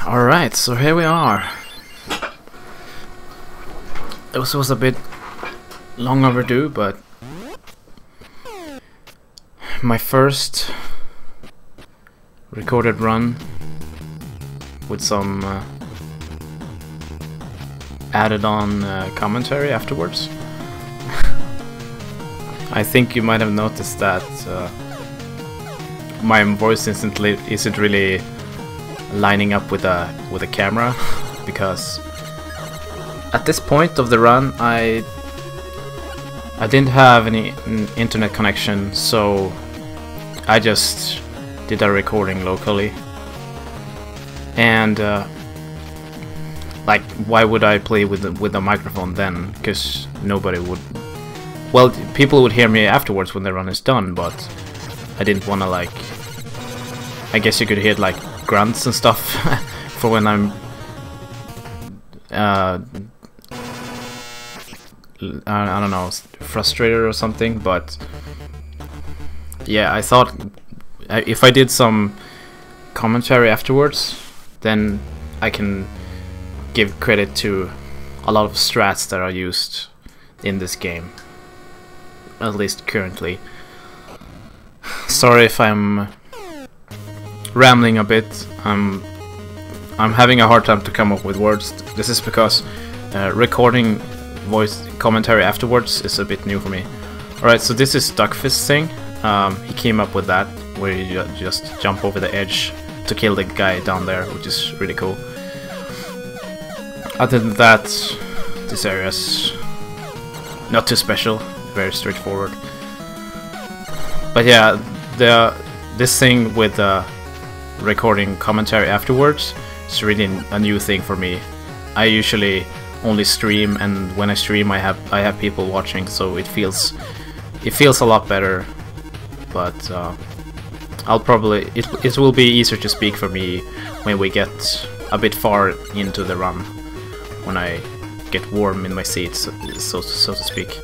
Alright, so here we are. This was a bit long overdue, but my first recorded run with some added on commentary afterwards. I think you might have noticed that my voice instantly isn't really lining up with a camera, because at this point of the run I didn't have any internet connection, so I just did a recording locally. And like, why would I play with a microphone then? Because nobody would. Well, people would hear me afterwards when the run is done, but I didn't want to, like, I guess you could hear like grunts and stuff for when I'm I don't know, frustrated or something. But yeah, I thought if I did some commentary afterwards, then I can give credit to a lot of strats that are used in this game, at least currently. Sorry if I'm rambling a bit. I'm having a hard time to come up with words. This is because recording voice commentary afterwards is a bit new for me. Alright, so this is Duckfist's thing. He came up with that, where you just jump over the edge to kill the guy down there, which is really cool. Other than that, this area's not too special, very straightforward. But yeah, this thing with recording commentary afterwards is really a new thing for me. I usually only stream, and when I stream I have people watching, so it feels a lot better. But I'll probably it will be easier to speak for me when we get a bit far into the run, when I get warm in my seat, so to speak.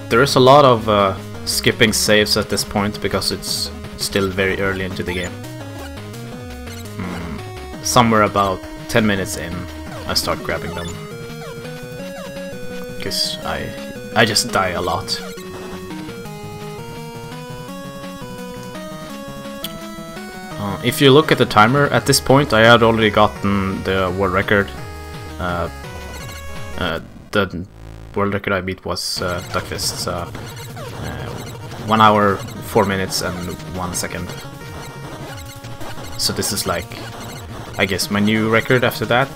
There is a lot of skipping saves at this point because it's still very early into the game. Somewhere about 10 minutes in, I start grabbing them, because I just die a lot. If you look at the timer, at this point I had already gotten the world record. The world record I beat was Duckfist's 1 hour, 4 minutes and 1 second. So this is like, I guess, my new record after that,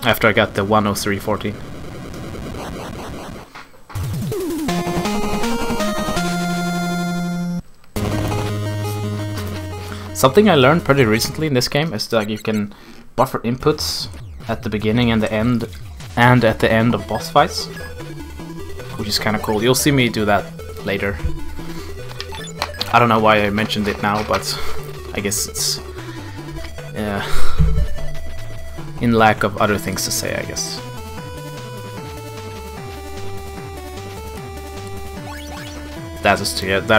after I got the 1:03:14. Something I learned pretty recently in this game is that you can buffer inputs at the beginning and the end, and at the end of boss fights, which is kind of cool. You'll see me do that later. I don't know why I mentioned it now, but I guess it's in lack of other things to say, I guess. That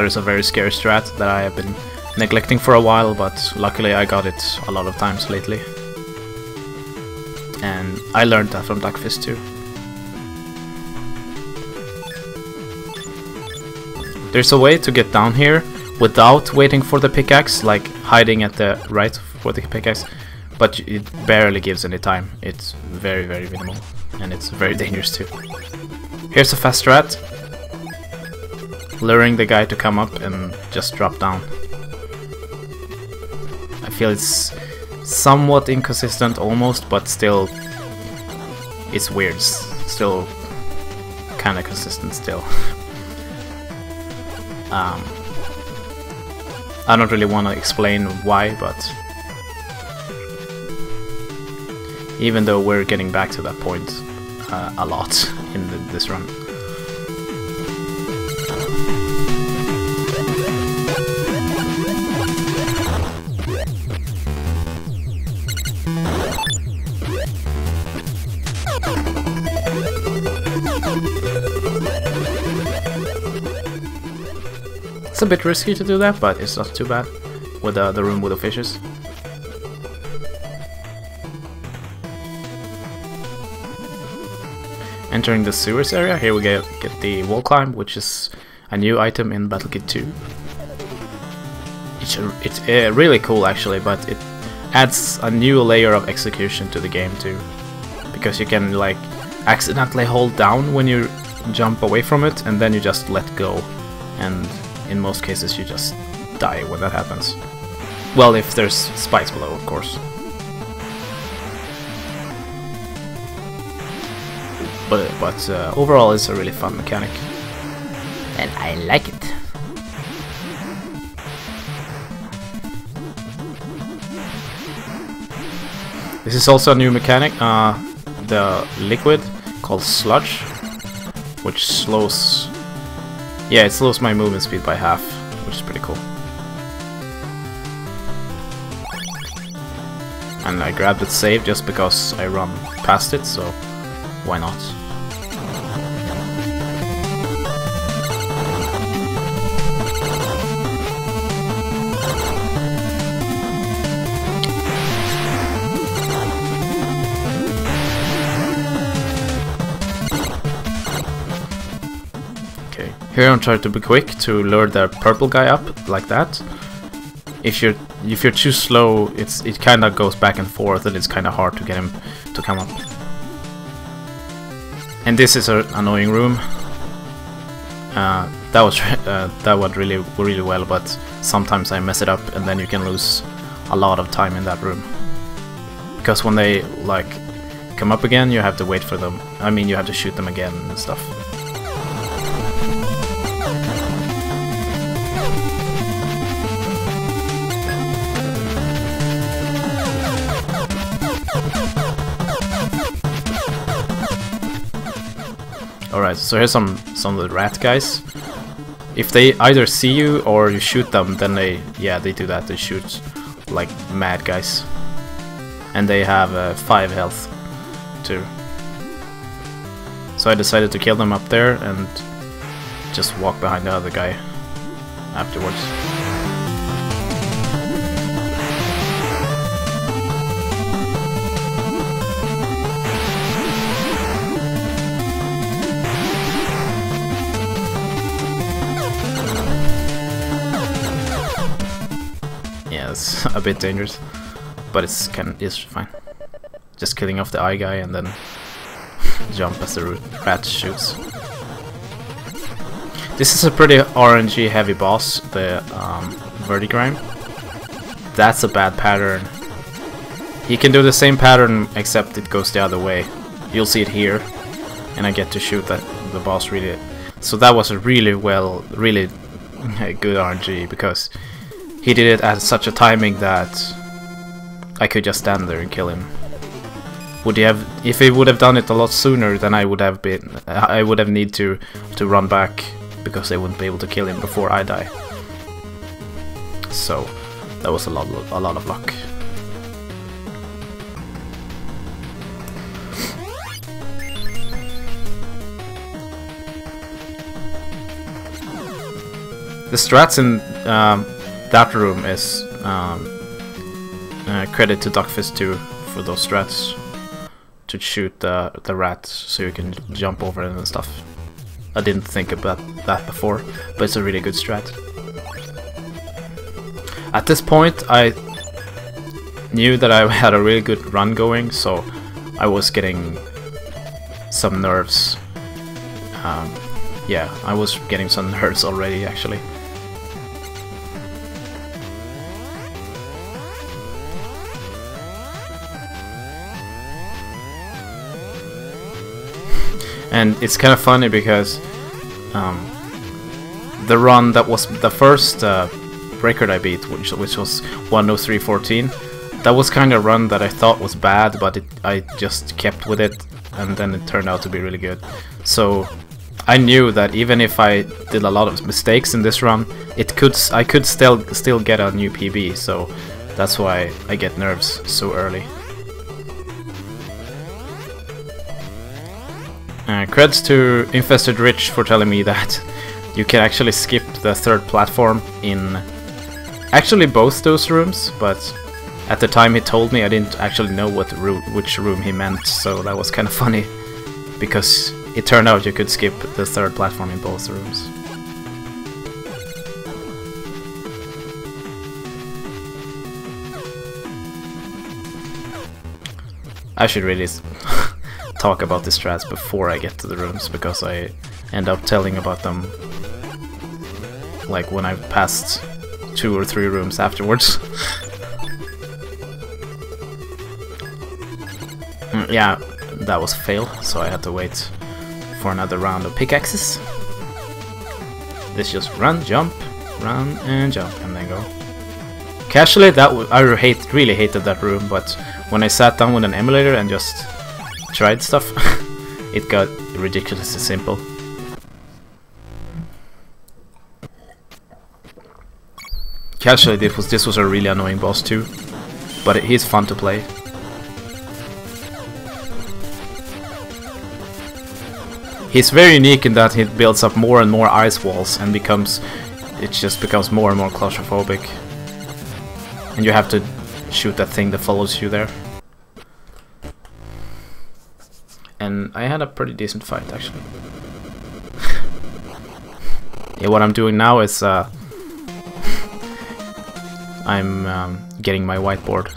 is a very scary strat that I have been neglecting for a while, but luckily I got it a lot of times lately. And I learned that from Duckfist too. There's a way to get down here without waiting for the pickaxe, like hiding at the right for the pickaxe, but it barely gives any time. It's very, very minimal, and it's very dangerous too. Here's a fast strat, luring the guy to come up and just drop down. I feel it's somewhat inconsistent almost, but still it's weird. Still kind of consistent still. I don't really want to explain why, but even though we're getting back to that point a lot in this run. It's a bit risky to do that, but it's not too bad with the room with the fishes. Entering the sewers area, here we get the wall climb, which is a new item in Battle Kit 2. It's really cool actually, but it adds a new layer of execution to the game too. Because you can like accidentally hold down when you jump away from it, and then you just let go. And in most cases you just die when that happens. Well, if there's spikes below, of course. But overall it's a really fun mechanic. And I like it. This is also a new mechanic, the liquid called Sludge, which slows... Yeah, it slows my movement speed by half, which is pretty cool. And I grabbed it save just because I run past it, so why not? Okay, here I'm trying to be quick to lure the purple guy up like that. If you're too slow, it kind of goes back and forth, and it's kind of hard to get him to come up. And this is an annoying room. That went really well, but sometimes I mess it up, and then you can lose a lot of time in that room. Because when they like come up again, you have to wait for them. I mean, you have to shoot them again and stuff. Alright, so here's some of the rat guys. If they either see you or you shoot them, then they do that. They shoot like mad guys. And they have 5 health too. So I decided to kill them up there and just walk behind the other guy afterwards. It's a bit dangerous, but it's fine. Just killing off the eye guy and then jump as the rat shoots. This is a pretty RNG heavy boss, the Vertigrime. That's a bad pattern. He can do the same pattern except it goes the other way. You'll see it here, and I get to shoot the boss really. So that was a really good RNG, because he did it at such a timing that I could just stand there and kill him. Would he have? If he would have done it a lot sooner, then I would have need to run back, because they wouldn't be able to kill him before I die. So that was a lot of luck. The strats in that room is credit to Duckfist 2 for those strats to shoot the rat so you can jump over it and stuff. I didn't think about that before, but it's a really good strat. At this point I knew that I had a really good run going, so I was getting some nerves. Yeah, I was getting some nerves already actually. And it's kind of funny because the run that was the first record I beat, which was 103.14, that was kind of a run that I thought was bad, but I just kept with it, and then it turned out to be really good. So I knew that even if I did a lot of mistakes in this run, I could still get a new PB. So that's why I get nerves so early. Creds to Infested Rich for telling me that you can actually skip the third platform in actually both those rooms, but at the time he told me I didn't actually know which room he meant, so that was kind of funny, because it turned out you could skip the third platform in both rooms. I should really talk about the strats before I get to the rooms, because I end up telling about them like when I've passed 2 or 3 rooms afterwards. Yeah, that was a fail, so I had to wait for another round of pickaxes. This just run, jump, run, and jump, and then go. Casually, I really hated that room, but when I sat down with an emulator and just tried stuff, it got ridiculously simple. Casually, this was a really annoying boss too, but he's fun to play. He's very unique in that he builds up more and more ice walls and it just becomes more and more claustrophobic. And you have to shoot that thing that follows you there. And I had a pretty decent fight, actually. Yeah, what I'm doing now is I'm getting my whiteboard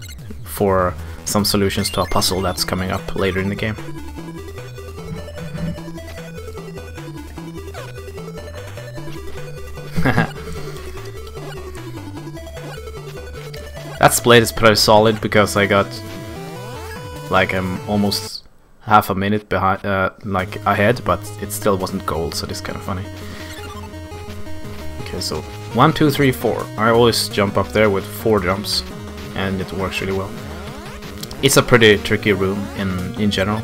for some solutions to a puzzle that's coming up later in the game. That split is pretty solid because I got like almost half a minute behind, like ahead, but it still wasn't gold, so this is kind of funny. Okay, so 1, 2, 3, 4. I always jump up there with 4 jumps, and it works really well. It's a pretty tricky room in general.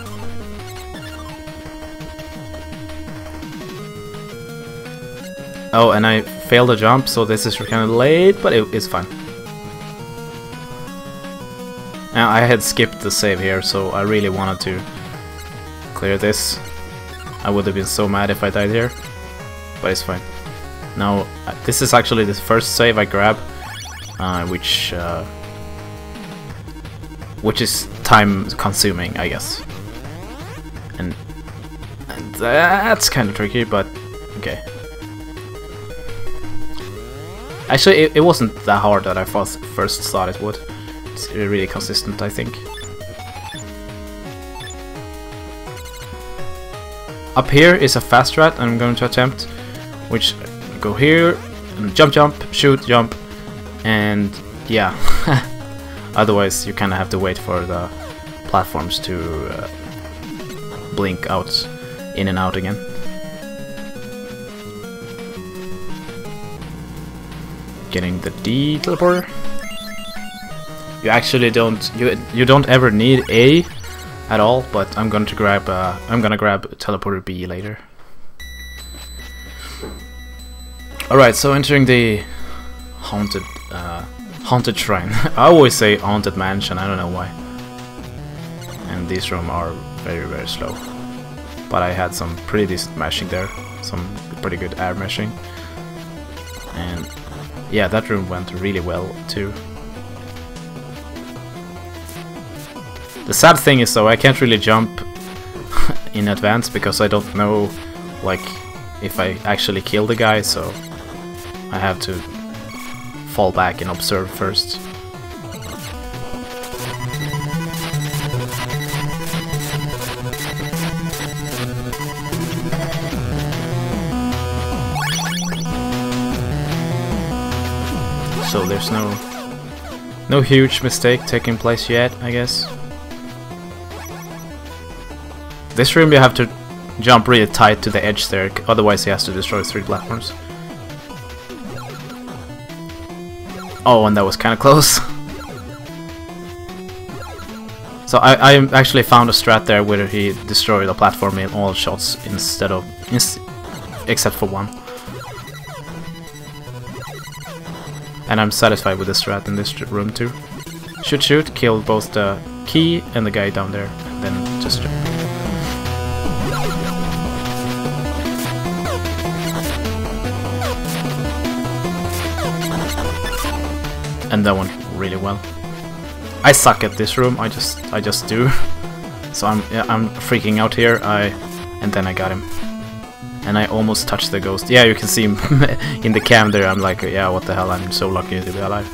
Oh, and I failed a jump, so this is kind of late, but it's fine. Now, I had skipped the save here, so I really wanted to clear this. I would have been so mad if I died here, but it's fine. Now, this is actually the first save I grab, which is time-consuming, I guess. And that's kind of tricky, but okay. Actually, it wasn't that hard that I first thought it would. It's really consistent, I think. Up here is a fast strat I'm going to attempt, which go here, and jump, jump, shoot, jump, and yeah. Otherwise, you kind of have to wait for the platforms to blink out, in and out again. Getting the D teleporter. You actually don't ever need A at all, but I'm gonna grab teleporter B later. All right, so entering the haunted shrine. I always say haunted mansion. I don't know why. And these rooms are very, very slow, but I had some pretty decent mashing there, some pretty good air mashing, and yeah, that room went really well too. The sad thing is, though, I can't really jump in advance because I don't know, like, if I actually kill the guy, so I have to fall back and observe first. So there's no huge mistake taking place yet, I guess. This room you have to jump really tight to the edge there, otherwise he has to destroy 3 platforms. Oh, and that was kind of close. So I actually found a strat there where he destroyed a platform in all shots except for 1. And I'm satisfied with the strat in this room too. Shoot, kill both the key and the guy down there, and then just jump. and that went really well. I suck at this room. I just do. So I'm freaking out here. And then I got him, and I almost touched the ghost. Yeah, you can see him in the cam there. I'm like, yeah, what the hell? I'm so lucky to be alive.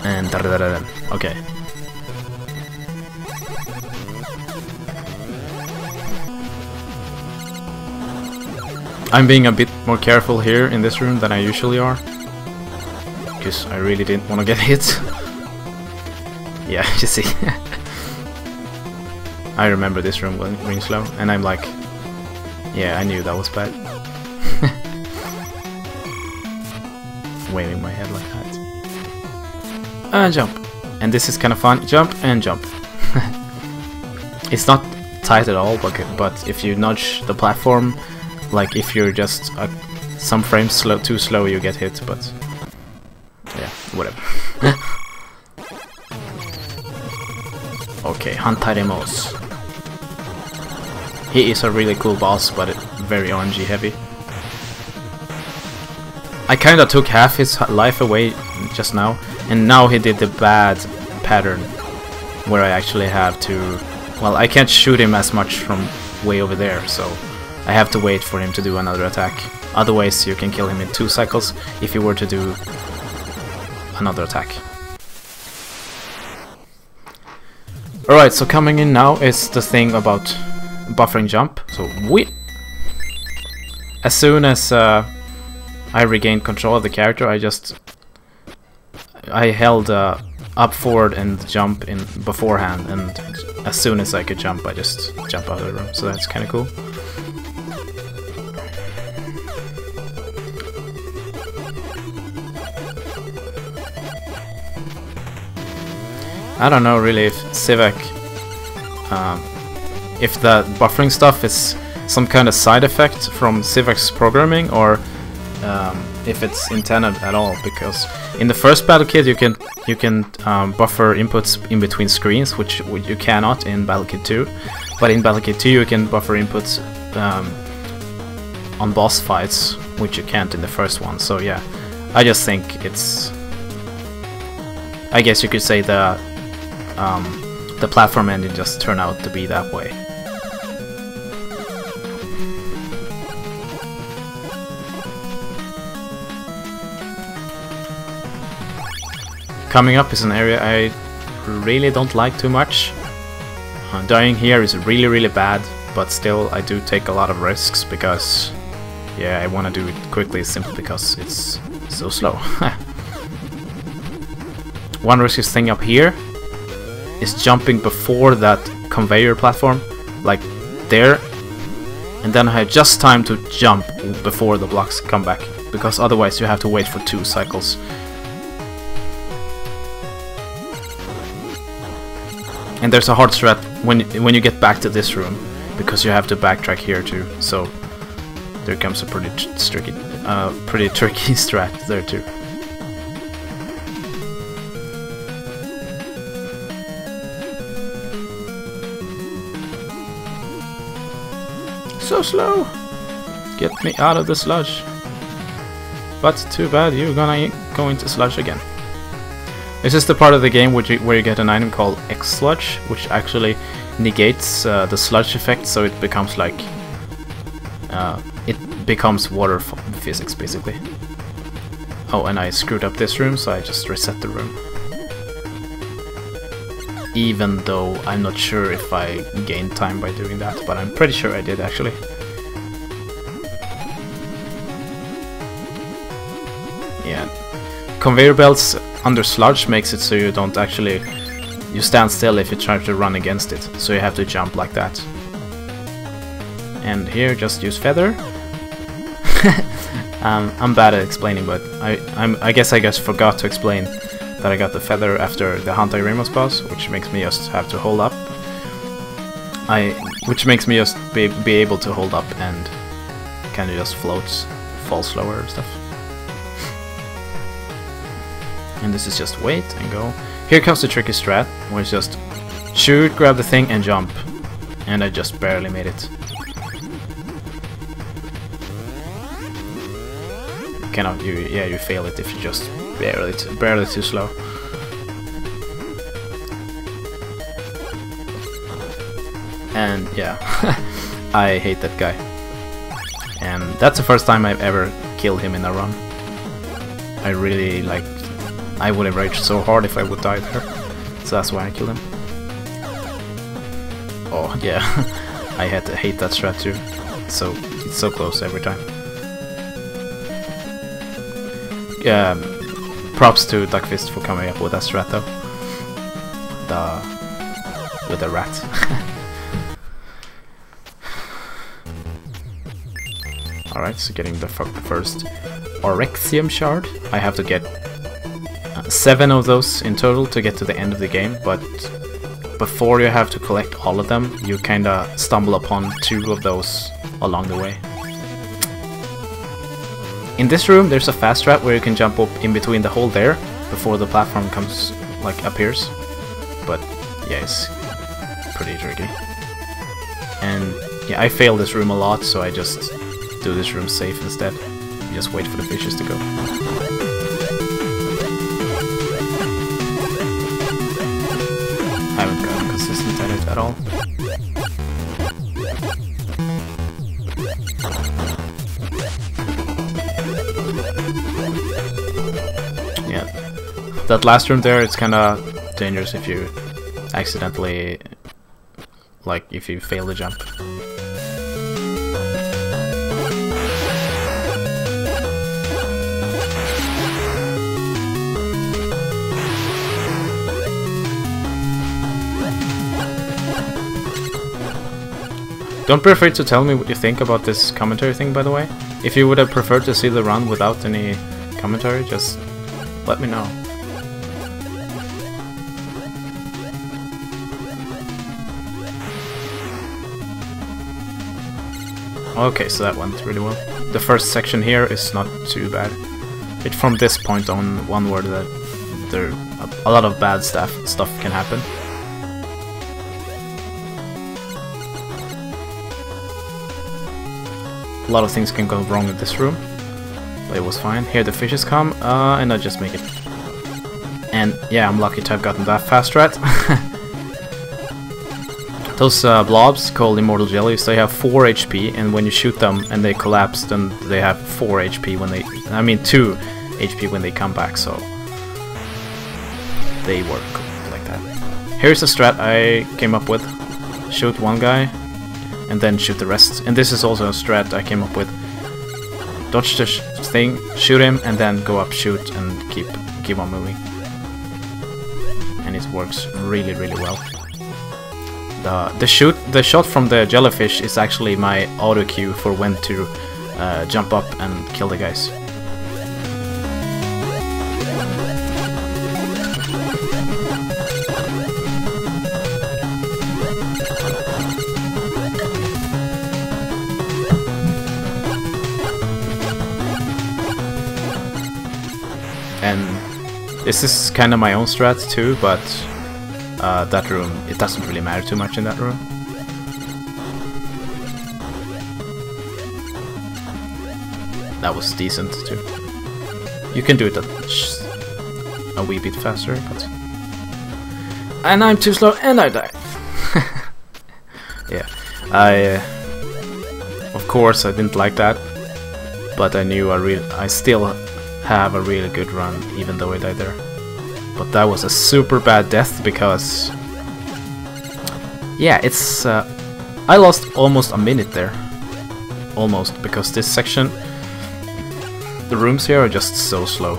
And okay. I'm being a bit more careful here in this room than I usually are, because I really didn't want to get hit. Yeah, you see. I remember this room going slow, and I'm like, yeah, I knew that was bad. Waving my head like that. And jump. And this is kind of fun. Jump and jump. It's not tight at all, but if you nudge the platform, like if you're just some frames too slow, you get hit, but yeah, whatever. Okay, Hantaremos. He is a really cool boss, but very RNG heavy. I kinda took half his life away just now, and now he did the bad pattern where I actually have to... Well, I can't shoot him as much from way over there, so I have to wait for him to do another attack. Otherwise, you can kill him in 2 cycles if you were to do another attack. Alright, so coming in now is the thing about buffering jump. So as soon as I regained control of the character, I held up, forward, and jump in beforehand, and as soon as I could jump, I just jump out of the room. So that's kind of cool. I don't know really if Civic, if the buffering stuff is some kind of side effect from Civic's programming, or if it's intended at all. Because in the first battle kit you can buffer inputs in between screens, which you cannot in Battle Kit 2. But in Battle Kit 2 you can buffer inputs on boss fights, which you can't in the first one. So yeah, I just think it's... I guess you could say the platform engine just turned out to be that way. Coming up is an area I really don't like too much. Dying here is really bad, but still I do take a lot of risks because, yeah, I want to do it quickly simply because it's so slow. One risky thing up here is jumping before that conveyor platform, like there, and then I have just time to jump before the blocks come back, because otherwise you have to wait for 2 cycles. And there's a hard strat when you get back to this room, because you have to backtrack here too. So there comes a pretty tricky strat there too. So slow! Get me out of the sludge. But too bad, you're gonna go into sludge again. This is the part of the game where you get an item called X-Sludge, which actually negates the sludge effect, so it becomes like... it becomes water physics, basically. Oh, and I screwed up this room, so I just reset the room. Even though I'm not sure if I gained time by doing that, but I'm pretty sure I did, actually. Yeah. Conveyor belts under sludge makes it so you don't actually... You stand still if you try to run against it, so you have to jump like that. And here, just use feather. I'm bad at explaining, but I guess I just forgot to explain that I got the feather after the Hantaremos boss, which makes me just have to hold up. Which makes me just be able to hold up and kind of just fall slower and stuff. And this is just wait and go. Here comes the tricky strat, where it's just shoot, grab the thing, and jump. And I just barely made it. you fail it if you just barely too slow. And yeah, I hate that guy. And that's the first time I've ever killed him in a run. I really I would have raged so hard if I would die there. So that's why I killed him. Oh yeah, I had to hate that strat too. So it's so close every time. Props to Duckfist for coming up with that strat though. With the rat. Alright, so getting the first Orexium shard. I have to get 7 of those in total to get to the end of the game, but before you have to collect all of them, you kinda stumble upon 2 of those along the way. In this room there's a fast strat where you can jump up in between the hole there before the platform appears. But yeah, it's pretty tricky. And yeah, I fail this room a lot, so I just do this room safe instead. You just wait for the fishes to go. I haven't gotten consistent at it at all. Yeah, that last room there, it's kinda dangerous if you accidentally, if you fail the jump. Don't be afraid to tell me what you think about this commentary thing, by the way. If you would have preferred to see the run without any commentary, just let me know. Okay, so that went really well. The first section here is not too bad. It's from this point on onward that a lot of bad stuff can happen. A lot of things can go wrong in this room, but it was fine. Here the fishes come, and I just make it. And yeah, I'm lucky to have gotten that fast strat. Those blobs called immortal jellies, they have 4 HP, and when you shoot them and they collapse, then they have 4 HP when they... 2 HP when they come back, so... they work like that. Here's a strat I came up with. Shoot one guy, and then shoot the rest. And this is also a strat I came up with. Dodge the thing, shoot him, and then go up, shoot, and keep on moving. And it works really, really well. The shot from the jellyfish is actually my auto cue for when to jump up and kill the guys. And this is kind of my own strat too, but that room, it doesn't really matter too much in that room. That was decent too. You can do it a wee bit faster, but... And I'm too slow and I die. Yeah, of course I didn't like that, but I knew I still have a really good run, even though I died there. But that was a super bad death because, yeah, it's I lost almost a minute there, almost, because this section, the rooms here are just so slow.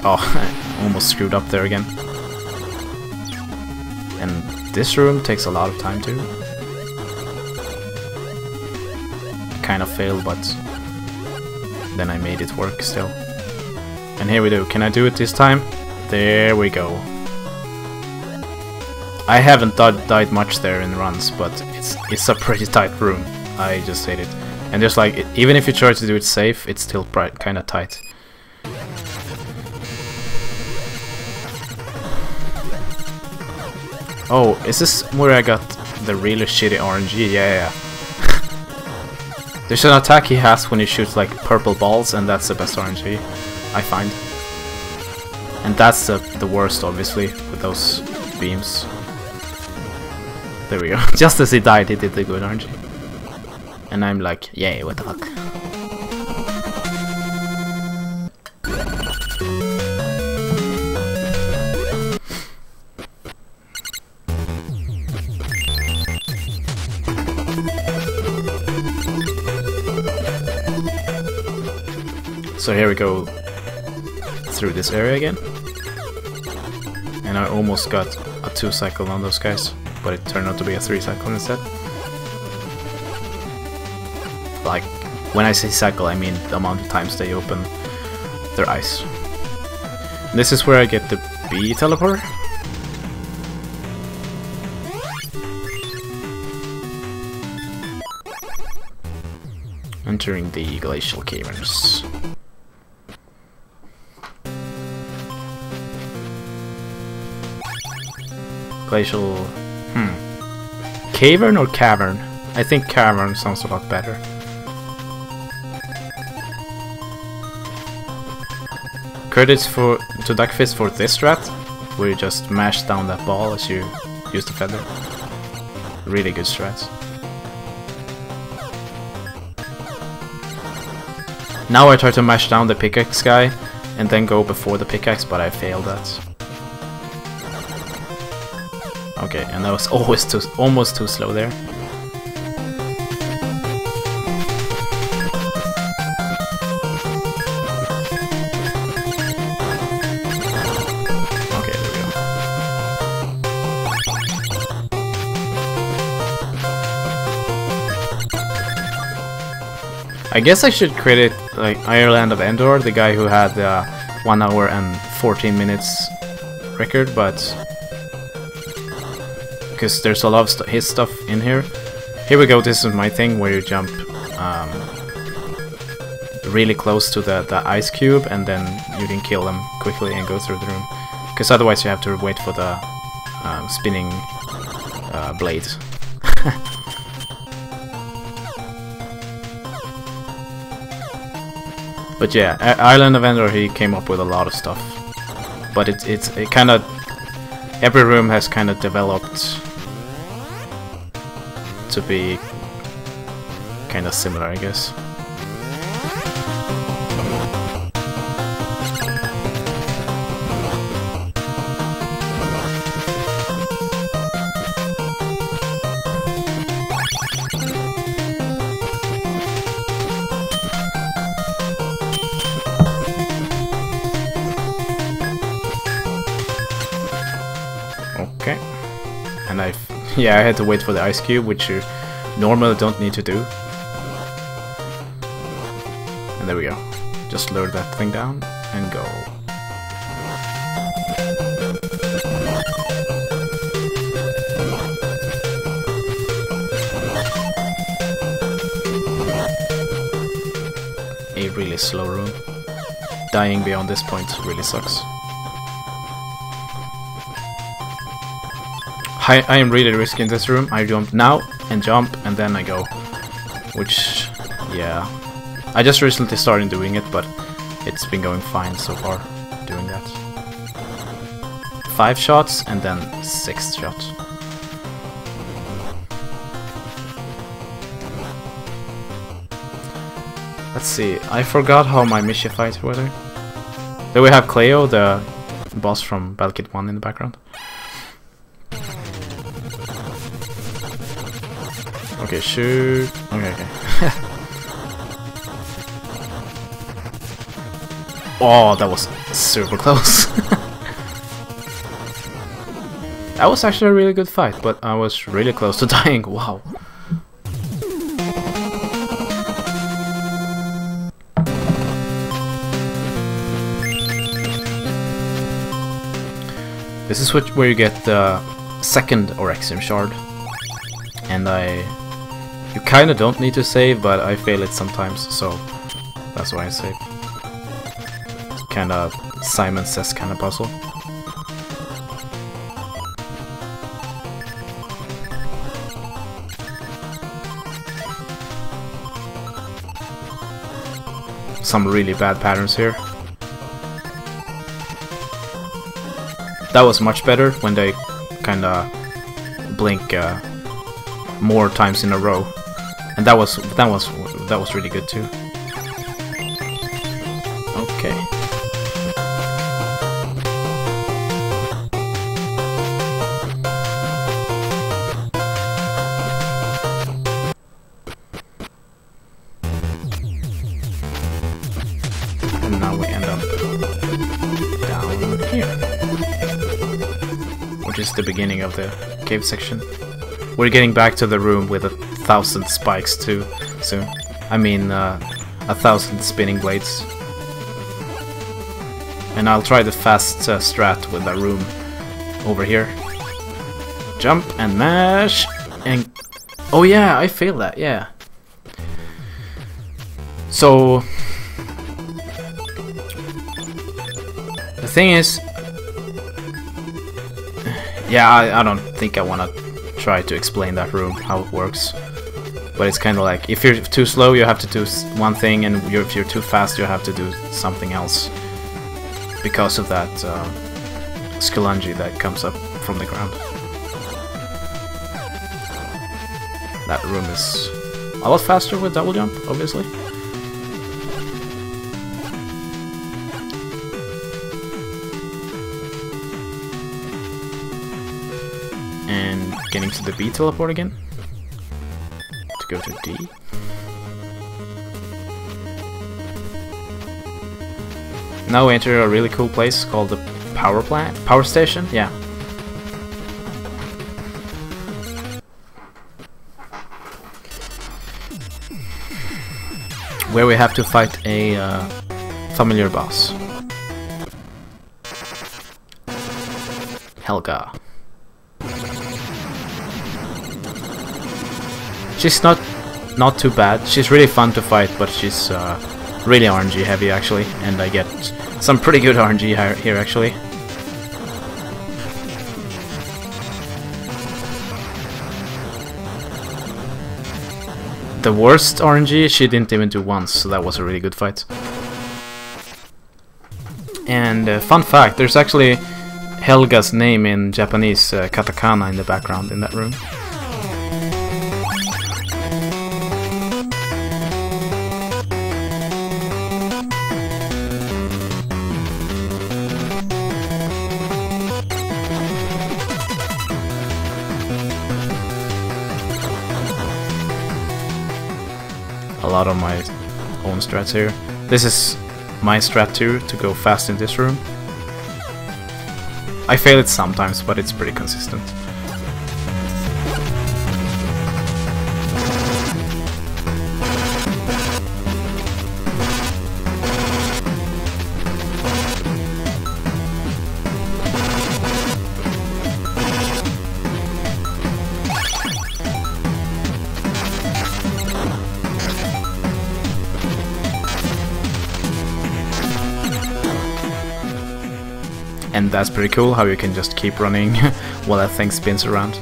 Oh, I almost screwed up there again. And this room takes a lot of time too. Kind of failed, but then I made it work still. And here we do. Can I do it this time? There we go. I haven't died much there in runs, but it's a pretty tight room. I just hate it. And just like, even if you try to do it safe, it's still kind of tight. Oh, is this where I got the really shitty RNG? Yeah. There's an attack he has when he shoots like purple balls, and that's the best RNG, I find. And that's the worst, obviously, with those beams. There we go. Just as he died, he did the good RNG. And I'm like, yay, what the fuck. So here we go through this area again. And I almost got a 2-cycle on those guys, but it turned out to be a 3-cycle instead. Like, when I say cycle, I mean the amount of times they open their eyes. And this is where I get the bee teleporter. Entering the glacial caverns. Glacial... Cavern or cavern? I think cavern sounds a lot better. Credits to Duckfist for this strat, where you just mash down that ball as you use the feather. Really good strats. Now I try to mash down the pickaxe guy and then go before the pickaxe, but I failed that. Okay, and that was almost too slow there. Okay, there we go. I guess I should credit like Ireland of Endor, the guy who had the 1 hour and 14 minutes record, but because there's a lot of his stuff in here. Here we go, this is my thing where you jump really close to the ice cube and then you can kill them quickly and go through the room. Because otherwise you have to wait for the spinning blade. But yeah, Island of Endor, he came up with a lot of stuff. But it kind of... Every room has kind of developed to be kind of similar, I guess. Okay, and I had to wait for the ice cube, which you normally don't need to do. And there we go. Just lower that thing down and go. A really slow room. Dying beyond this point really sucks. I am really risky in this room. I jump now and jump and then I go. Which, yeah. I just recently started doing it, but it's been going fine so far doing that. 5 shots and then 6th shot. Let's see, I forgot how my mission fights were there. Then we have Cleo, the boss from Battle Kit 1 in the background. Okay, shoot. Okay. Oh, that was super close. That was actually a really good fight, but I was really close to dying. Wow. This is where you get the second Orexium shard. And you kinda don't need to save, but I fail it sometimes, so that's why I save. It's kinda Simon Says kinda puzzle. some really bad patterns here. That was much better when they kinda blink more times in a row, and that was really good too. Okay. And now we end up down here, which is the beginning of the cave section. We're getting back to the room with 1,000 spikes too soon. I mean, 1,000 spinning blades. And I'll try the fast strat with that room over here. Jump and mash and... Oh yeah, I failed that, yeah. So... The thing is... Yeah, I don't think I want to try to explain that room, how it works. But it's kind of like, if you're too slow you have to do one thing, and if you're too fast you have to do something else. Because of that scalangi that comes up from the ground. That room is a lot faster with double jump, obviously. And getting to the B teleport again. To go to D. Now we enter a really cool place called the power station, yeah. Where we have to fight a familiar boss. Helga. She's not too bad. She's really fun to fight, but she's really RNG heavy actually, and I get some pretty good RNG here actually. The worst RNG she didn't even do once, so that was a really good fight. And fun fact, there's actually Helga's name in Japanese katakana in the background in that room. A lot of my own strats here. This is my strat too, to go fast in this room. I fail it sometimes, but it's pretty consistent. And that's pretty cool, how you can just keep running while that thing spins around.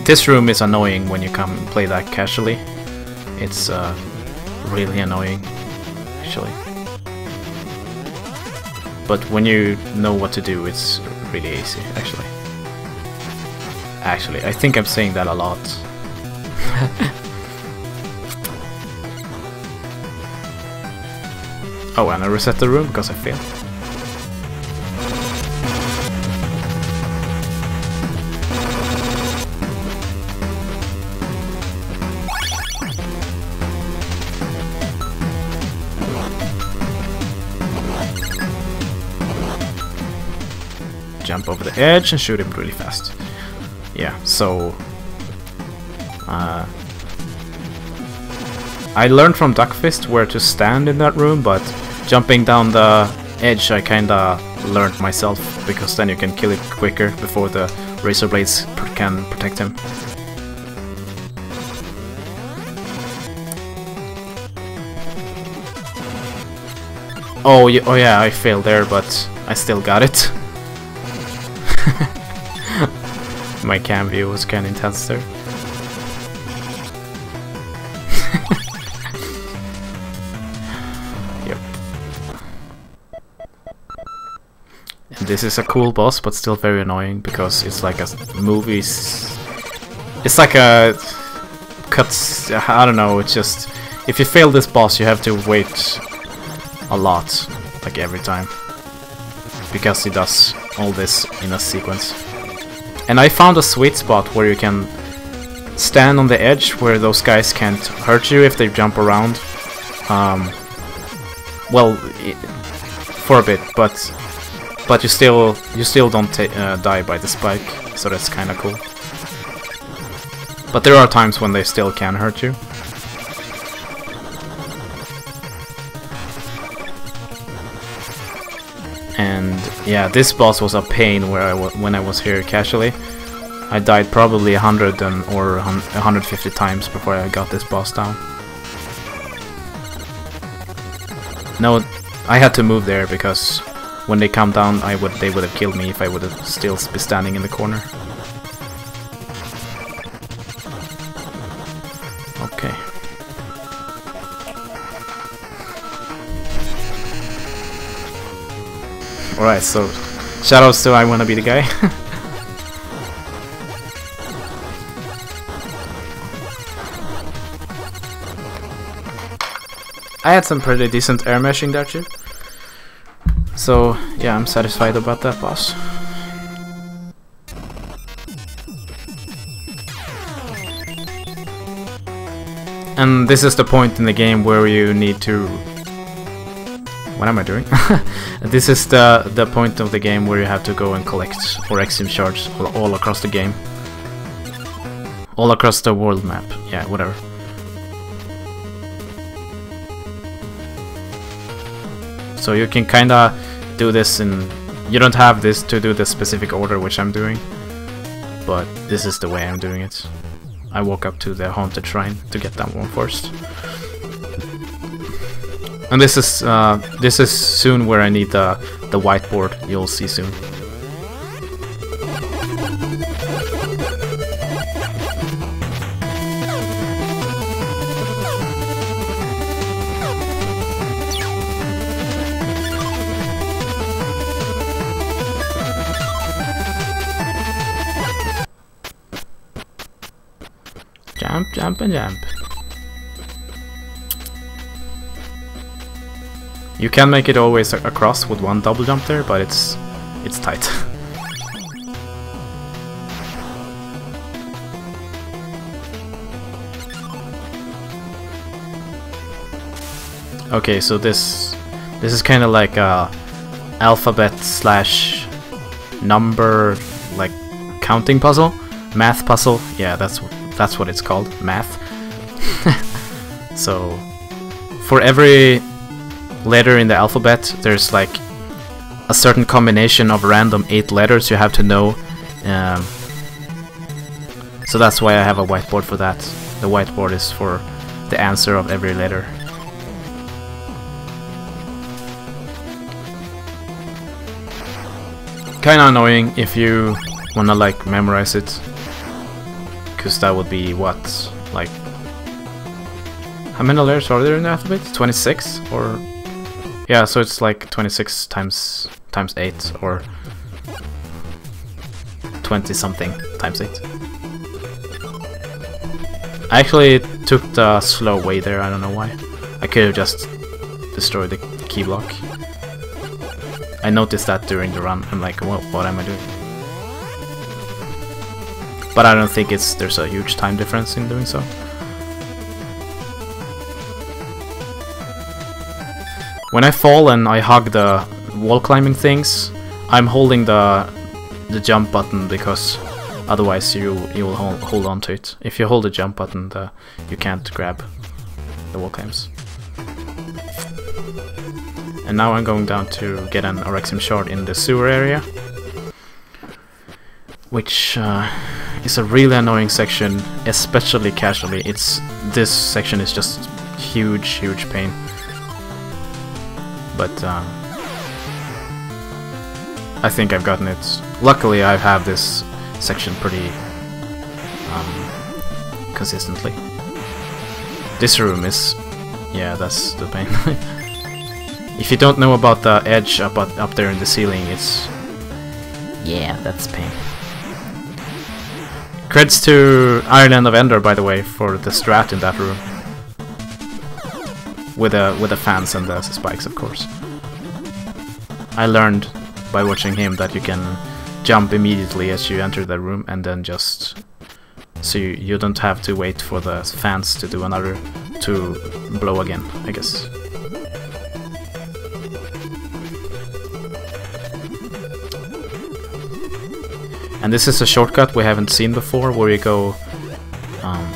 This room is annoying when you come and play that casually. It's really annoying, actually. But when you know what to do, it's really easy, actually. Actually, I think I'm saying that a lot. Oh, and I reset the room because I failed. Jump over the edge and shoot him really fast. Yeah, so... I learned from Duckfist where to stand in that room, but jumping down the edge I kinda learned myself, because then you can kill it quicker before the razor blades can protect him. Oh yeah, I failed there, but I still got it. My cam view was kinda intense there. this is a cool boss, but still very annoying because it's like a movie. It's like a cuts. I don't know. It's just if you fail this boss, you have to wait a lot, like every time, because he does all this in a sequence. And I found a sweet spot where you can stand on the edge where those guys can't hurt you if they jump around. Well, for a bit, but you still don't die by the spike, so that's kind of cool. But there are times when they still can hurt you. And yeah, this boss was a pain when I was here casually. I died probably 100 or 150 times before I got this boss down. No, I had to move there because when they come down, they would have killed me if I would have still be standing in the corner. Okay. Alright, so shoutouts to I Wanna Be the Guy. I had some pretty decent air meshing there too. So yeah, I'm satisfied about that boss. And this is the point in the game where you need to... What am I doing? This is the point of the game where you have to go and collect Orexim shards all across the game. All across the world map. Yeah, whatever. So you can kinda do this in... You don't have this to do the specific order which I'm doing, but this is the way I'm doing it. I walk up to the haunted shrine to get that one first. And this is soon where I need the whiteboard. You'll see soon. Jump, jump, and jump. You can make it always across with one double jump there, but it's tight. Okay, so this is kind of like a alphabet slash number, like counting puzzle, math puzzle. Yeah, that's what it's called, math. So for every letter in the alphabet, there's like a certain combination of random 8 letters you have to know. So that's why I have a whiteboard for that. The whiteboard is for the answer of every letter. Kinda annoying if you wanna like memorize it, because that would be what, like, how many letters are there in the alphabet? 26 or... Yeah, so it's like 26 times 8, or 20 something times 8. I actually took the slow way there, I don't know why. I could have just destroyed the key block. I noticed that during the run. I'm like, well, what am I doing? But I don't think there's a huge time difference in doing so. When I fall and I hug the wall climbing things, I'm holding the jump button, because otherwise you will hold on to it. If you hold the jump button, you can't grab the wall climbs. And now I'm going down to get an Orexim shard in the sewer area, which is a really annoying section, especially casually. This section is just huge pain. But I think I've gotten it. Luckily, I have this section pretty consistently. This room is... yeah, that's the pain. If you don't know about the edge up there in the ceiling, it's Yeah, that's pain. Creds to Island of Ender, by the way, for the strat in that room. With the fans and the spikes, of course. I learned by watching him that you can jump immediately as you enter the room and then just... So you don't have to wait for the fans to do another... to blow again, I guess. And this is a shortcut we haven't seen before, where you go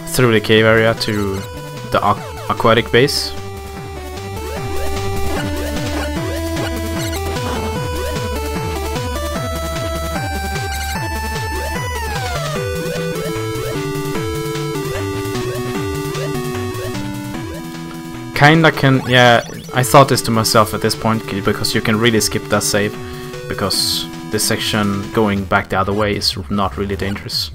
through the cave area to the aquatic base. Kinda can, yeah, I thought this to myself at this point, because you can really skip that save, because this section going back the other way is not really dangerous.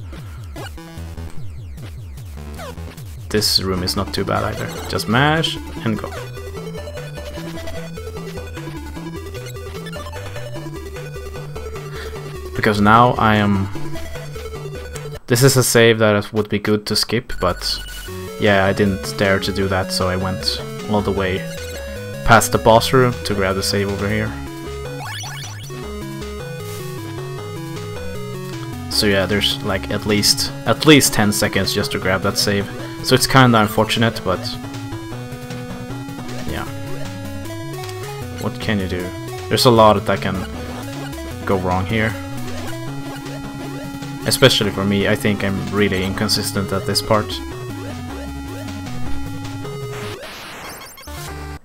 This room is not too bad either. Just mash and go. Because now I am... This is a save that would be good to skip, but yeah, I didn't dare to do that, so I went all the way past the boss room to grab the save over here. So yeah, there's like at least 10 seconds just to grab that save. So it's kinda unfortunate, but yeah. What can you do? There's a lot that can go wrong here. Especially for me, I think I'm really inconsistent at this part.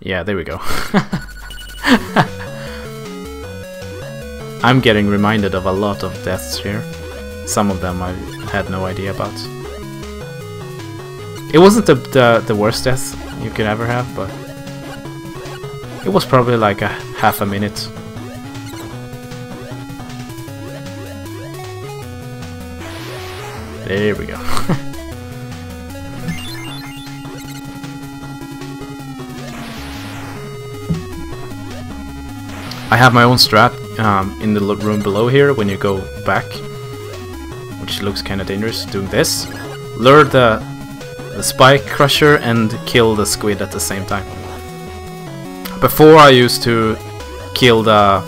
Yeah, there we go. I'm getting reminded of a lot of deaths here. Some of them I had no idea about. It wasn't the worst death you could ever have, but it was probably like a half a minute. There we go. I have my own strat in the room below here when you go back, which looks kind of dangerous. Doing this, lure the spike crusher and kill the squid at the same time. Before I used to kill the...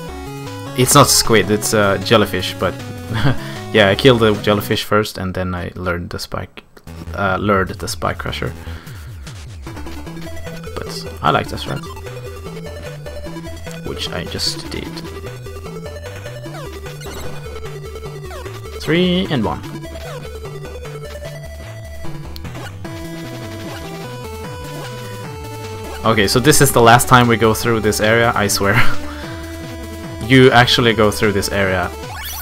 It's not squid, it's a jellyfish, but yeah, I killed the jellyfish first and then I lured the spike crusher. But I like this strat, which I just did. 3 and 1. Okay, so this is the last time we go through this area, I swear. You actually go through this area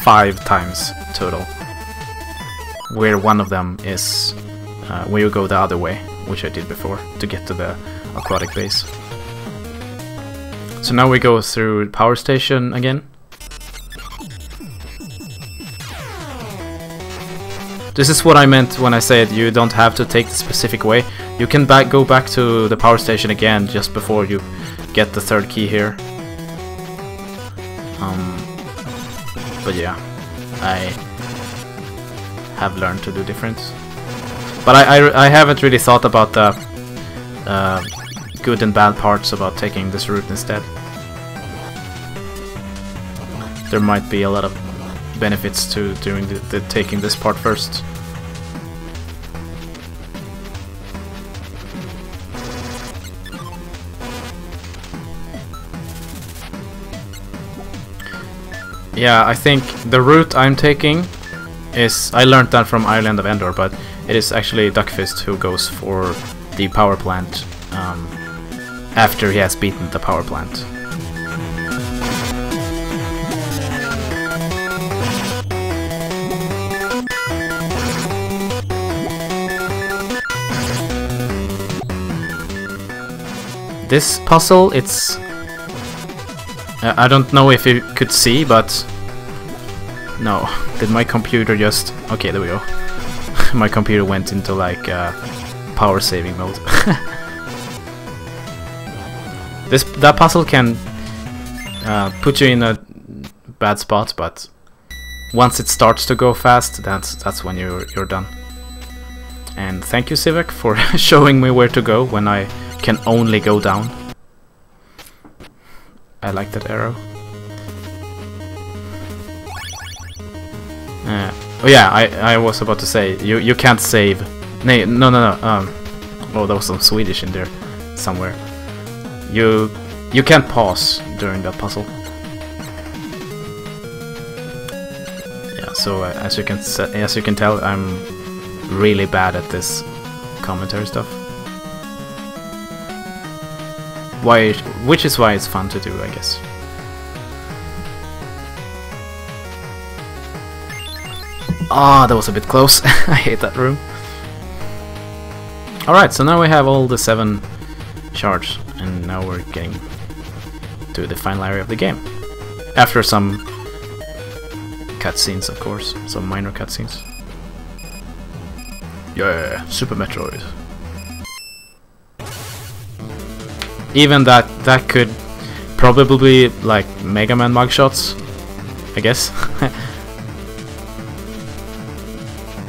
5 times total. Where one of them is where you go the other way, which I did before, to get to the aquatic base. So now we go through power station again. This is what I meant when I said you don't have to take the specific way. You can go back to the power station again just before you get the 3rd key here. But yeah, I have learned to do different. But I haven't really thought about the good and bad parts about taking this route instead. There might be a lot of benefits to doing taking this part first. Yeah, I think the route I'm taking is... I learned that from Island of Ender, but it is actually Duckfist who goes for the power plant after he has beaten the power plant. This puzzle, it's... I don't know if you could see, but... No, did my computer just... Okay, there we go. My computer went into like power saving mode. That puzzle can put you in a bad spot, but once it starts to go fast, that's when you're done. And thank you, Civic, for showing me where to go when I can only go down. I like that arrow. Oh yeah, I was about to say, you can't save. No. Oh, there was some Swedish in there somewhere. You can't pause during that puzzle. Yeah, so as you can tell, I'm really bad at this commentary stuff. Which is why it's fun to do, I guess. Ah, that was a bit close. I hate that room. Alright, so now we have all the 7 shards, and now we're getting to the final area of the game. After some cutscenes, of course, some minor cutscenes. Yeah, Super Metroid. Even that could probably be like Mega Man mugshots, I guess.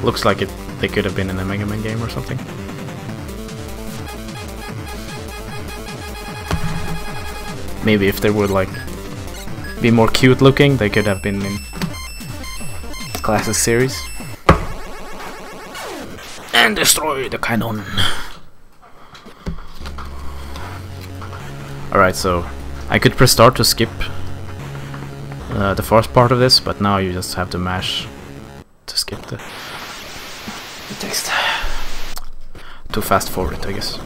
Looks like they could have been in a Mega Man game or something. Maybe if they would like be more cute looking, they could have been in classic series. And destroy the cannon. Alright, so I could press start to skip the first part of this, but now you just have to mash to skip the text. To fast forward it, I guess.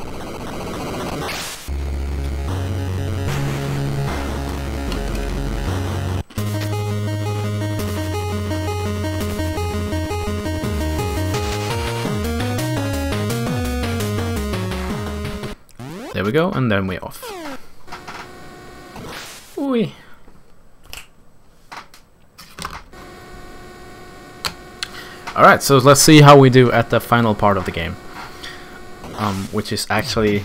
There we go, and then we're off. Ooh. Alright, so let's see how we do at the final part of the game. Which is actually,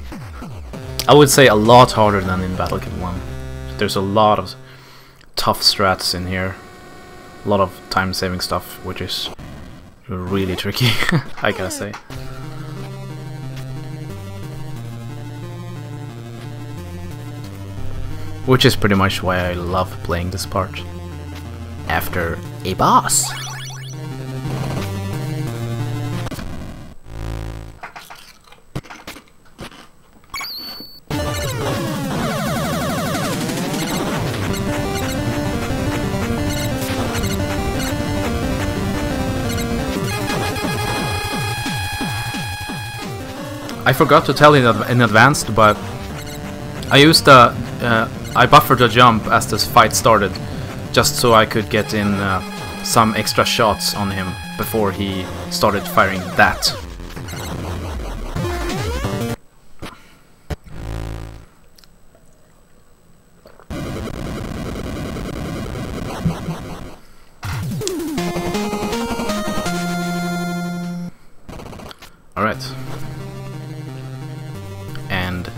I would say, a lot harder than in Battle Kit 1. There's a lot of tough strats in here. A lot of time-saving stuff, which is really tricky, I gotta say. Which is pretty much why I love playing this part. After a boss. I forgot to tell in advance, but I used I buffered a jump as this fight started, just so I could get in some extra shots on him before he started firing that. Alright. And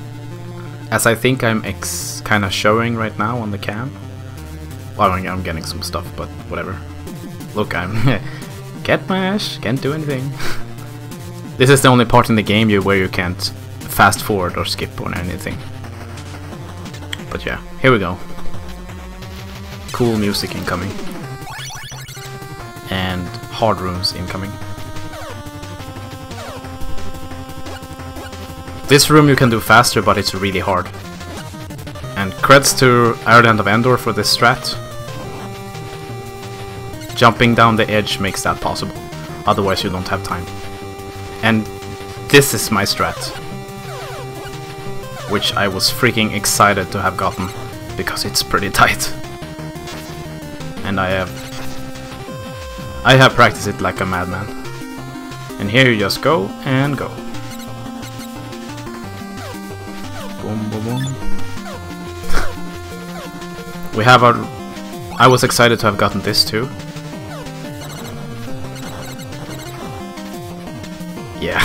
as I think I'm kind of showing right now on the cam. Well, I'm getting some stuff, but whatever. Look, I'm get mash, can't do anything. This is the only part in the game where you can't fast forward or skip or anything. But yeah, here we go. Cool music incoming. And hard rooms incoming. This room you can do faster, but it's really hard. And creds to Ireland of Endor for this strat. Jumping down the edge makes that possible. Otherwise you don't have time. And this is my strat. Which I was freaking excited to have gotten. Because it's pretty tight. And I have practiced it like a madman. And here you just go and go. Boom, boom, boom. We have I was excited to have gotten this too. Yeah,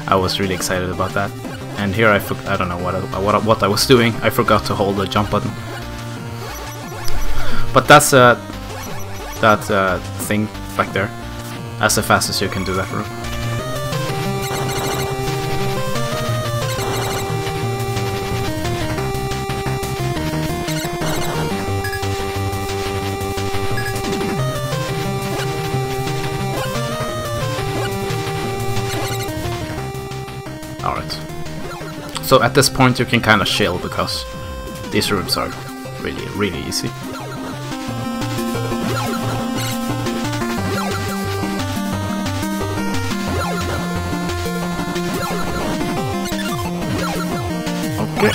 I was really excited about that. And here I don't know what I was doing. I forgot to hold the jump button. But that's that thing back there as fast as you can do that room. Alright. So at this point you can kind of chill because these rooms are really easy. Okay.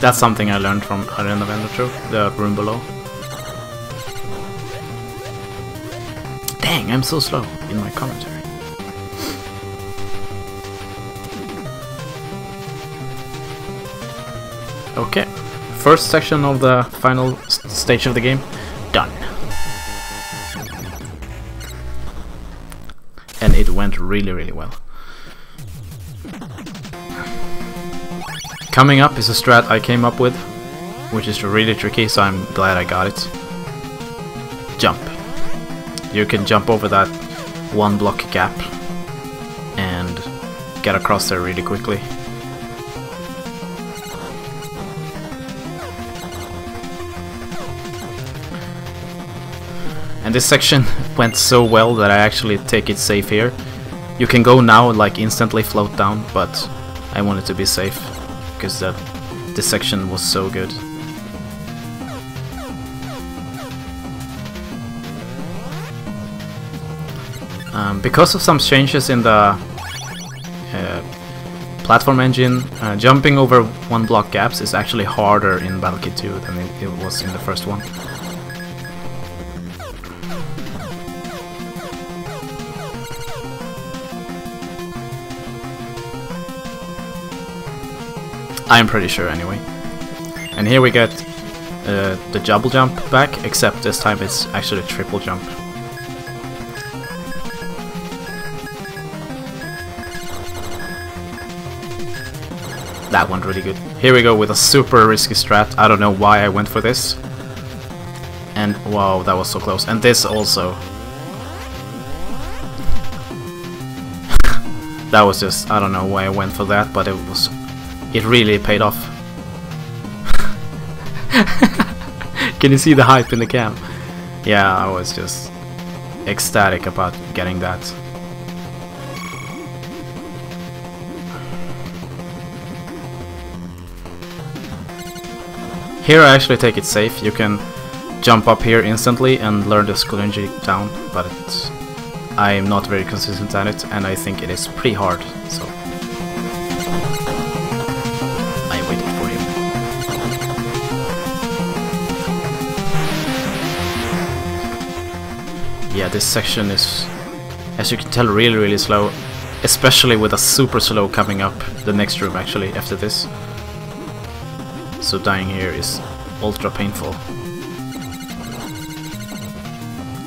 That's something I learned from Arena Vendor, the room below. Dang, I'm so slow in my commentary. Okay, first section of the final stage of the game, done. And it went really well. Coming up is a strat I came up with, which is really tricky, so I'm glad I got it. Jump. You can jump over that one block gap and get across there really quickly. And this section went so well that I actually take it safe here. You can go now like instantly float down, but I wanted to be safe because this section was so good. Because of some changes in the platform engine, jumping over one block gaps is actually harder in Battle Kit 2 than it was in the first one. I'm pretty sure anyway. And here we get the double jump back, except this time it's actually a triple jump. That went really good. Here we go with a super risky strat. I don't know why I went for this. And wow, that was so close. And this also. That was just, I don't know why I went for that, but it really paid off. Can you see the hype in the cam? Yeah, I was just ecstatic about getting that. Here I actually take it safe. You can jump up here instantly and learn the scaling down, but I'm not very consistent at it, and I think it is pretty hard, so I waited for you. Yeah, this section is, as you can tell, really slow, especially with a super slow coming up the next room actually after this. So dying here is ultra painful.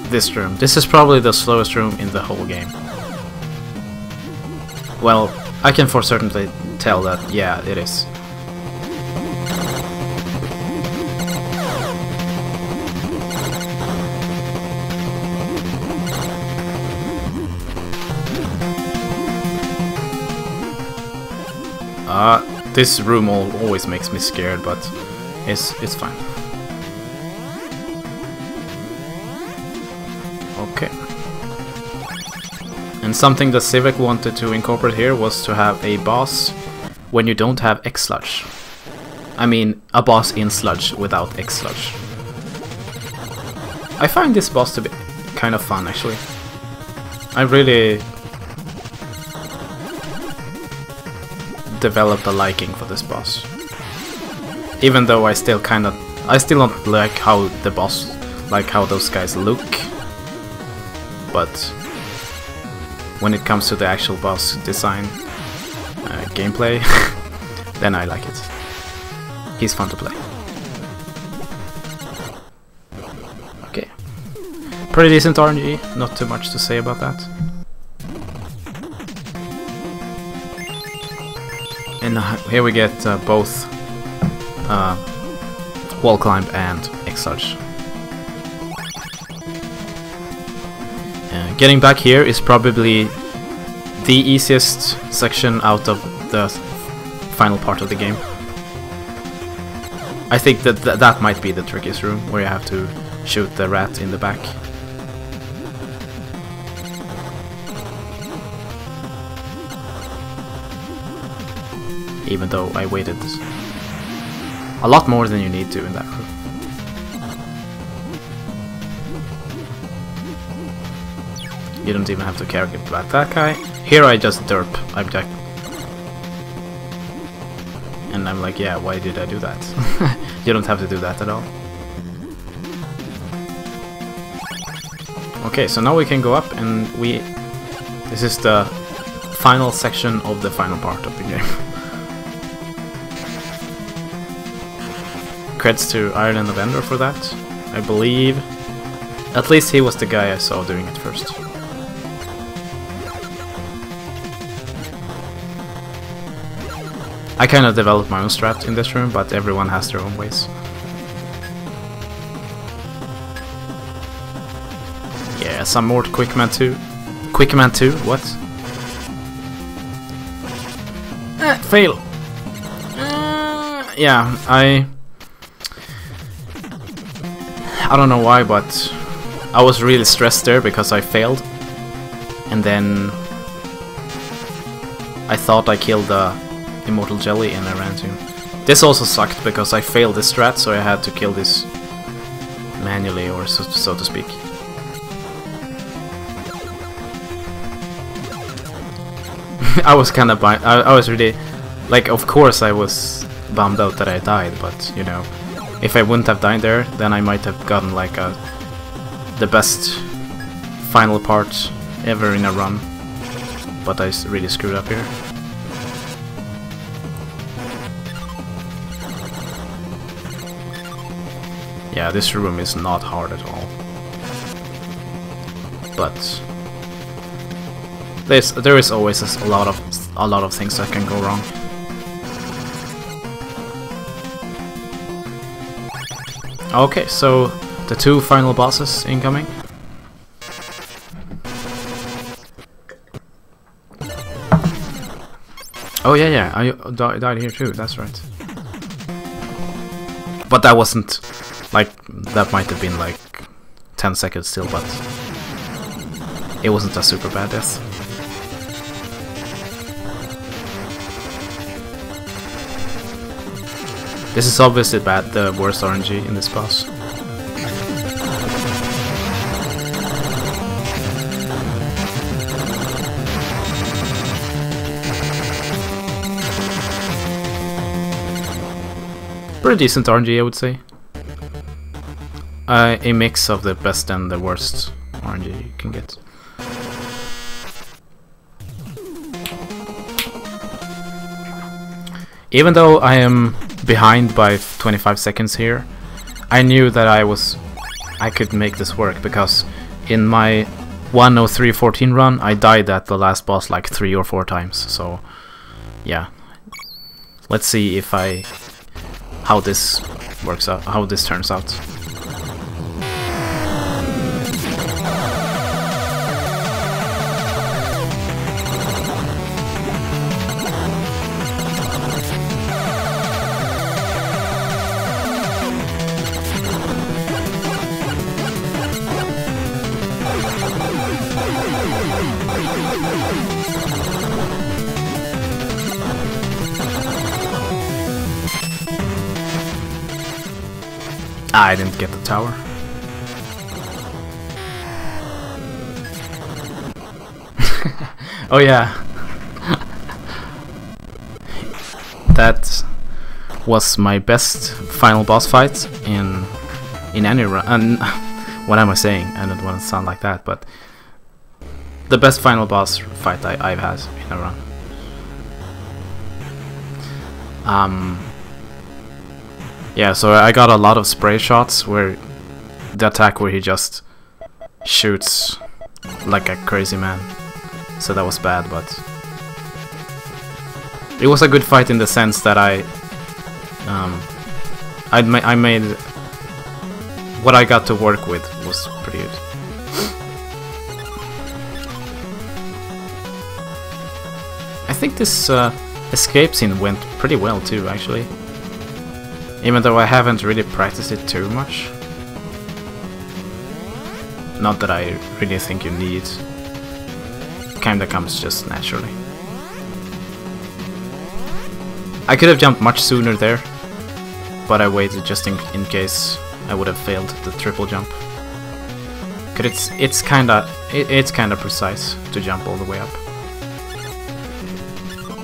This room. This is probably the slowest room in the whole game. Well, I can for certainty tell that, yeah, it is. This room always makes me scared, but it's fine. Okay. And something that Civic wanted to incorporate here was to have a boss when you don't have X-Sludge. I mean, a boss in Sludge without X-Sludge. I find this boss to be kind of fun, actually. I really developed a liking for this boss. Even though I still don't like how the boss, like how those guys look. But when it comes to the actual boss design, gameplay, then I like it. He's fun to play. Pretty decent RNG, not too much to say about that. And here we get both wall climb and X-Large. Getting back here is probably the easiest section out of the final part of the game. I think that might be the trickiest room, where you have to shoot the rat in the back. Even though I waited a lot more than you need to in that room. You don't even have to care about that guy. Here I just derp. And I'm like, yeah, why did I do that? You don't have to do that at all. Okay, so now we can go up and this is the final section of the final part of the game. Creds to Ireland the Vendor for that, I believe. At least he was the guy I saw doing it first. I kind of developed my own strat in this room, but everyone has their own ways. Yeah, some more Quickman 2. Quickman 2, what? Fail! Yeah, I don't know why, but I was really stressed there because I failed. And then I thought I killed the Immortal Jelly and I ran into him. This also sucked because I failed this strat, so I had to kill this manually, or so to speak. I was kind of I was really, like, of course I was bummed out that I died, but you know, if I wouldn't have died there, then I might have gotten like the best final part ever in a run. But I really screwed up here. Yeah, this room is not hard at all. But there is always a lot of things that can go wrong. Okay, so the two final bosses incoming. Oh yeah, I died here too, that's right. But that wasn't, like, that might have been like 10 seconds still, but it wasn't a super bad death. This is obviously the worst RNG in this boss. Pretty decent RNG, I would say. A mix of the best and the worst RNG you can get. Even though I am behind by 25 seconds here, I knew that I could make this work, because in my 1:03:14 run I died at the last boss like 3 or 4 times. So yeah, let's see if how this works out, how this turns out. I didn't get the tower. Oh yeah. That was my best final boss fight in any run. And what am I saying? I don't want to sound like that, but the best final boss fight I've had in a run. Yeah, so I got a lot of spray shots where the attack where he just shoots like a crazy man, so that was bad, but it was a good fight in the sense that I made what I got to work with was pretty good. I think this escape scene went pretty well too, actually, even though I haven't really practiced it too much. Not that I really think you need. Kinda comes just naturally. I could have jumped much sooner there, but I waited just in case I would have failed the triple jump. Cause it's kinda precise to jump all the way up,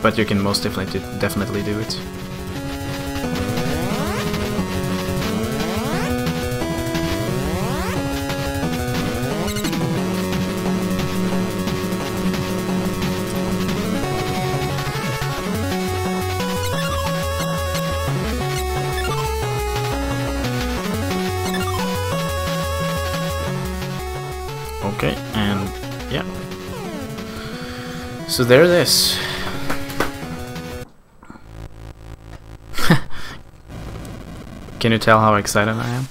but you can most definitely do it. Okay, and yeah. So there it is. Can you tell how excited I am?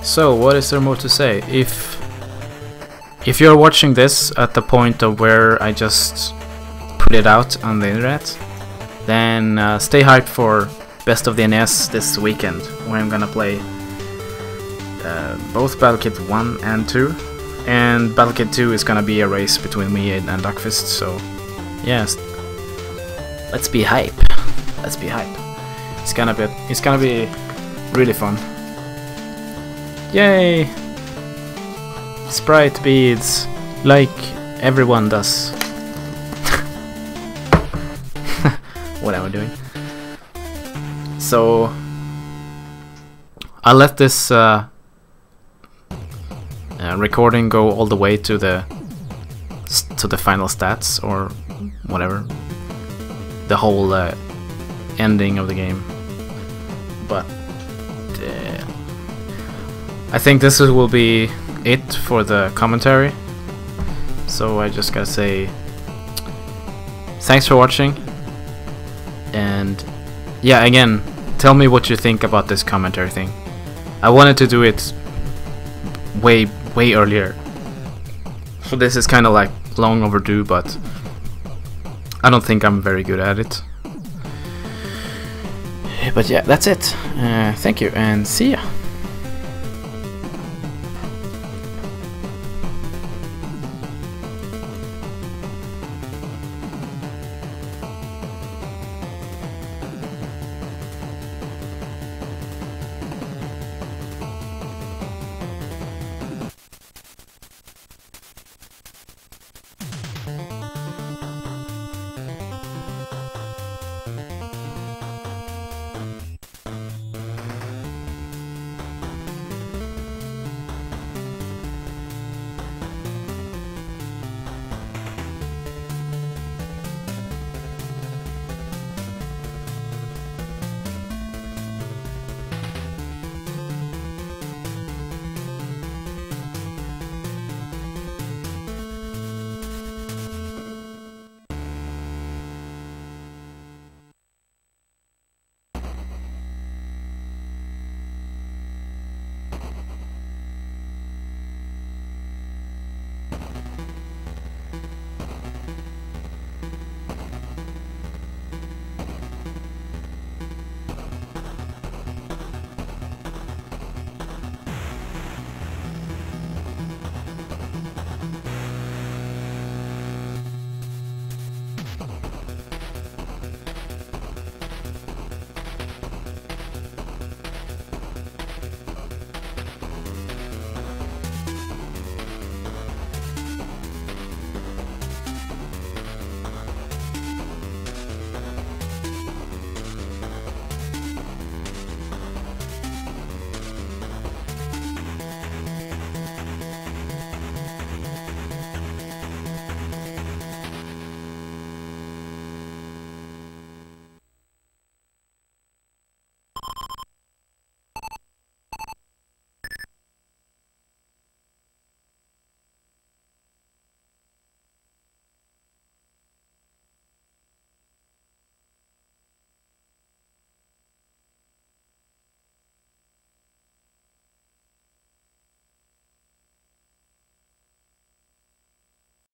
So, what is there more to say? If you're watching this at the point of where I just put it out on the internet, then stay hyped for Best of the NES this weekend, where I'm gonna play both Battle Kit 1 and 2, and Battle Kit 2 is gonna be a race between me and Duckfist, so yes, let's be hype. Let's be hype. It's gonna be really fun. Yay! Sprite beads, like everyone does. What am I doing? So I'll let this recording go all the way to the final stats, or whatever, the whole ending of the game. But I think this will be it for the commentary. So I just gotta say thanks for watching. And yeah, again, tell me what you think about this commentary thing. I wanted to do it way earlier, so this is kind of like long overdue, but I don't think I'm very good at it. But yeah, that's it. Thank you and see ya.